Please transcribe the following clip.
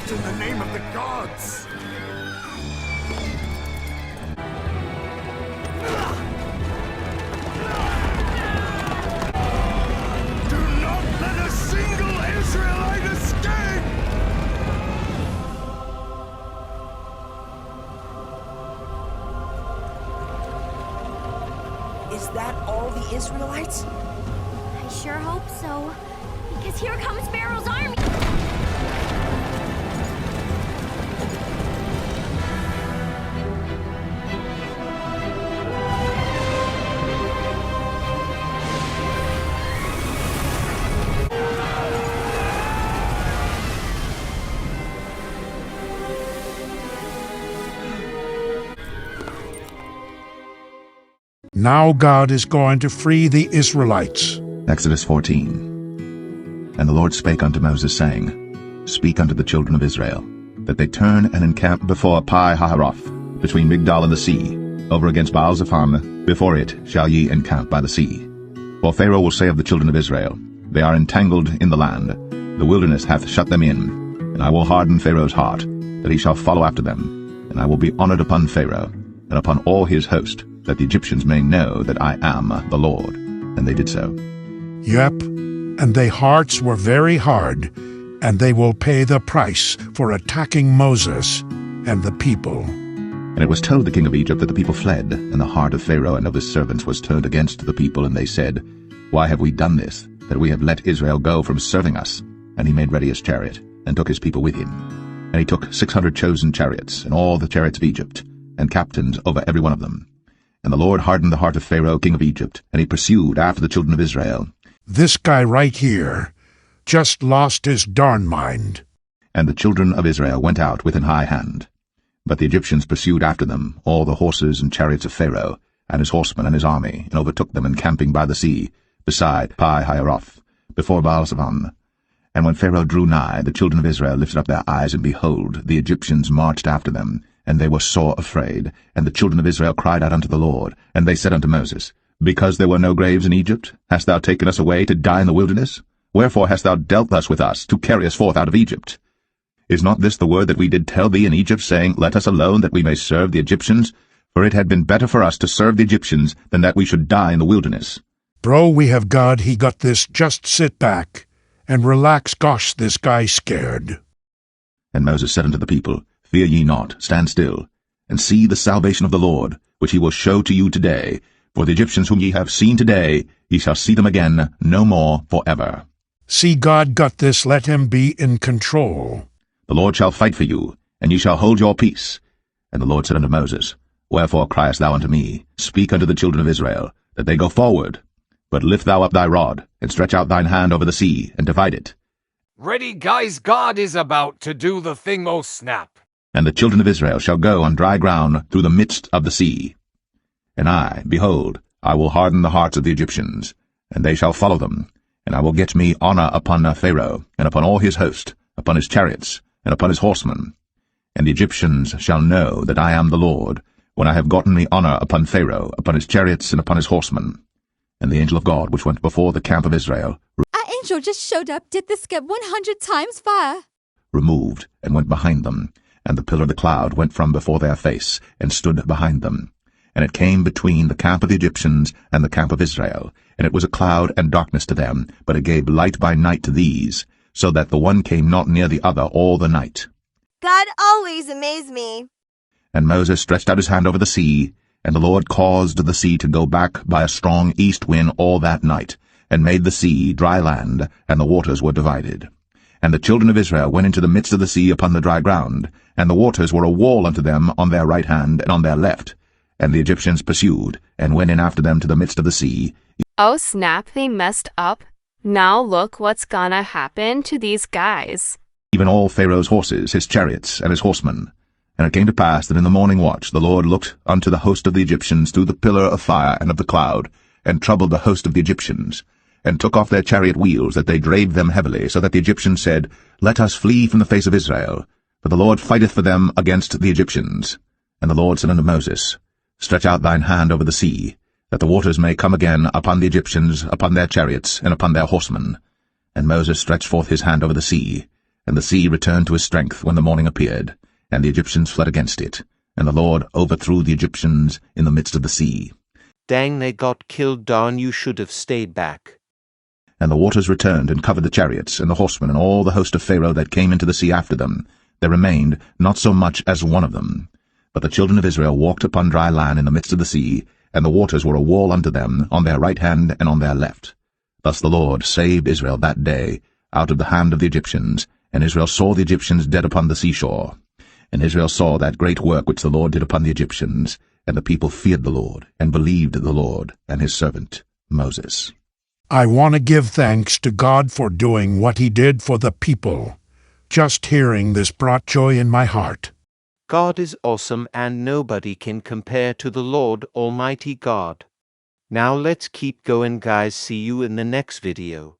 Act in the name of the gods! Do not let a single Israelite escape! Is that all the Israelites? I sure hope so. Because here comes Pharaoh's army! Now God is going to free the Israelites. Exodus 14. And the Lord spake unto Moses, saying, Speak unto the children of Israel, that they turn and encamp before Pi-hahiroth, between Migdol and the sea, over against Baal-zephon. Before it shall ye encamp by the sea. For Pharaoh will say of the children of Israel, They are entangled in the land, the wilderness hath shut them in, and I will harden Pharaoh's heart, that he shall follow after them, and I will be honored upon Pharaoh, and upon all his host, that the Egyptians may know that I am the Lord. And they did so. Yep, and their hearts were very hard, and they will pay the price for attacking Moses and the people. And it was told the king of Egypt that the people fled, and the heart of Pharaoh and of his servants was turned against the people, and they said, Why have we done this, that we have let Israel go from serving us? And he made ready his chariot, and took his people with him. And he took 600 chosen chariots, and all the chariots of Egypt, and captains over every one of them. And the Lord hardened the heart of Pharaoh king of Egypt, and he pursued after the children of Israel. This guy right here just lost his darn mind. And the children of Israel went out with an high hand. But the Egyptians pursued after them, all the horses and chariots of Pharaoh, and his horsemen and his army, and overtook them encamping by the sea, beside Pi-hahiroth, before Baal-zephon. And when Pharaoh drew nigh, the children of Israel lifted up their eyes, and behold, the Egyptians marched after them, and they were sore afraid. And the children of Israel cried out unto the Lord, and they said unto Moses, Because there were no graves in Egypt, hast thou taken us away to die in the wilderness? Wherefore hast thou dealt thus with us, to carry us forth out of Egypt? Is not this the word that we did tell thee in Egypt, saying, Let us alone, that we may serve the Egyptians? For it had been better for us to serve the Egyptians, than that we should die in the wilderness. Bro, we have God, he got this. Just sit back and relax. Gosh, this guy's scared. And Moses said unto the people, Fear ye not, stand still, and see the salvation of the Lord, which he will show to you today. For the Egyptians whom ye have seen today, ye shall see them again no more forever. See, God got this. Let him be in control. The Lord shall fight for you, and ye shall hold your peace. And the Lord said unto Moses, Wherefore criest thou unto me? Speak unto the children of Israel, that they go forward. But lift thou up thy rod, and stretch out thine hand over the sea, and divide it. Ready, guys, God is about to do the thing, oh snap. And the children of Israel shall go on dry ground through the midst of the sea. And I, behold, I will harden the hearts of the Egyptians, and they shall follow them. And I will get me honor upon Pharaoh, and upon all his host, upon his chariots, and upon his horsemen. And the Egyptians shall know that I am the Lord, when I have gotten me honor upon Pharaoh, upon his chariots, and upon his horsemen. And the angel of God, which went before the camp of Israel, Our angel just showed up, did the skip 100 times fire. removed, and went behind them. And the pillar of the cloud went from before their face, and stood behind them. And it came between the camp of the Egyptians and the camp of Israel. And it was a cloud and darkness to them, but it gave light by night to these, so that the one came not near the other all the night. God always amazed me. And Moses stretched out his hand over the sea, and the Lord caused the sea to go back by a strong east wind all that night, and made the sea dry land, and the waters were divided. And the children of Israel went into the midst of the sea upon the dry ground, and the waters were a wall unto them on their right hand and on their left. And the Egyptians pursued, and went in after them to the midst of the sea. Oh snap, they messed up. Now look what's gonna happen to these guys. Even all Pharaoh's horses, his chariots, and his horsemen. And it came to pass that in the morning watch the Lord looked unto the host of the Egyptians through the pillar of fire and of the cloud, and troubled the host of the Egyptians, and took off their chariot wheels, that they drave them heavily, so that the Egyptians said, Let us flee from the face of Israel, for the Lord fighteth for them against the Egyptians. And the Lord said unto Moses, Stretch out thine hand over the sea, that the waters may come again upon the Egyptians, upon their chariots, and upon their horsemen. And Moses stretched forth his hand over the sea, And the sea returned to his strength when the morning appeared, and the Egyptians fled against it. And the Lord overthrew the Egyptians in the midst of the sea. Dang, they got killed, Don. You should have stayed back. And the waters returned and covered the chariots, and the horsemen, and all the host of Pharaoh that came into the sea after them. There remained not so much as one of them. But the children of Israel walked upon dry land in the midst of the sea, and the waters were a wall unto them on their right hand and on their left. Thus the Lord saved Israel that day out of the hand of the Egyptians, and Israel saw the Egyptians dead upon the seashore. And Israel saw that great work which the Lord did upon the Egyptians, and the people feared the Lord, and believed the Lord and his servant Moses. I want to give thanks to God for doing what he did for the people. Just hearing this brought joy in my heart. God is awesome, and nobody can compare to the Lord Almighty God. Now let's keep going, guys. See you in the next video.